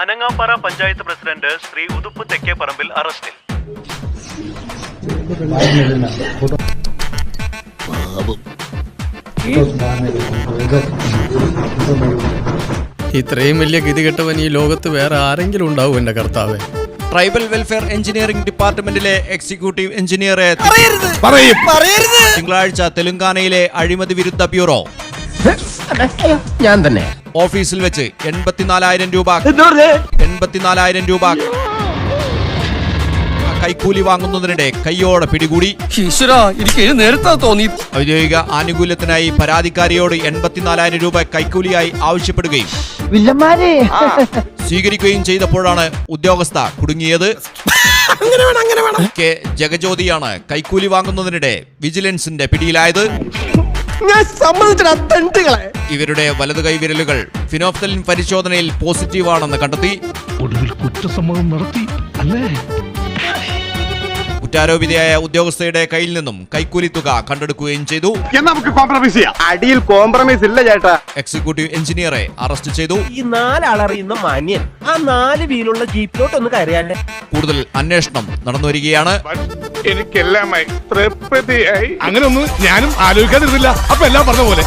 അനങ്ങാപ്പാറ panchayat president Shri Uthup Thekkeparambil അറസ്റ്റിൽ. ഇത്രയും വലിയ ഗതികെട്ടവൻ ഈ ലോകത്ത് വേറെ ആരെങ്കിലും ഉണ്ടാവും എന്റെ കർത്താവേ. ട്രൈബൽ വെൽഫെയർ എഞ്ചിനീയറിംഗ് ഡിപ്പാർട്ട്മെന്റിലെ എക്സിക്യൂട്ടീവ് എഞ്ചിനീയറെ തിങ്കളാഴ്ച തെലങ്കാനയിലെ അഴിമതി വിരുദ്ധ ബ്യൂറോ ഞാൻ തന്നെ ഓഫീസിൽ വെച്ച് 84,000 രൂപ കൈക്കൂലി വാങ്ങുന്നതിനിടെ കയ്യോടെ പിടികൂടി. നേരത്തെ തോന്നി. ഔദ്യോഗിക ആനുകൂല്യത്തിനായി പരാതിക്കാരിയോട് 84,000 രൂപ കൈക്കൂലിയായി ആവശ്യപ്പെടുകയും സ്വീകരിക്കുകയും ചെയ്തപ്പോഴാണ് ഉദ്യോഗസ്ഥ കുടുങ്ങിയത്. കെ ജഗജ്യോതിയാണ് കൈക്കൂലി വാങ്ങുന്നതിനിടെ വിജിലൻസിന്റെ പിടിയിലായത്. ഇവരുടെ വലതു കൈവിരലുകൾ ഫിനോഫ്തലിൻ പരിശോധനയിൽ പോസിറ്റീവാണെന്ന് കണ്ടെത്തി. ഒടുവിൽ കുറ്റസമ്മതം നടത്തി അല്ലേ? കുറ്റാരോപിതയായ ഉദ്യോഗസ്ഥയുടെ കയ്യിൽ നിന്നും കൈക്കൂലി തുക കണ്ടെടുക്കുകയും ചെയ്തു. നമുക്ക് കോംപ്രമൈസ് ചെയ്യാം. അടിയിൽ കോംപ്രമൈസ് ഇല്ല ചേട്ടാ. എക്സിക്യൂട്ടീവ് എഞ്ചിനീയറെ അറസ്റ്റ് ചെയ്തു. ഈ 4 ആളറിയുന്ന മാന്യൻ ആ 4 വീലുള്ള ജീപ്പിലോട്ട് ഒന്ന് കയറിയാലേ. കൂടുതൽ അന്വേഷണം നടന്നുവരികയാണ്. എനിക്കെല്ലാമായി തൃപ്തിയായി. അങ്ങനെ ഒന്നും ഞാനും ആലോചിക്കാതിരുന്നില്ല. അപ്പൊ എല്ലാം പറഞ്ഞ പോലെ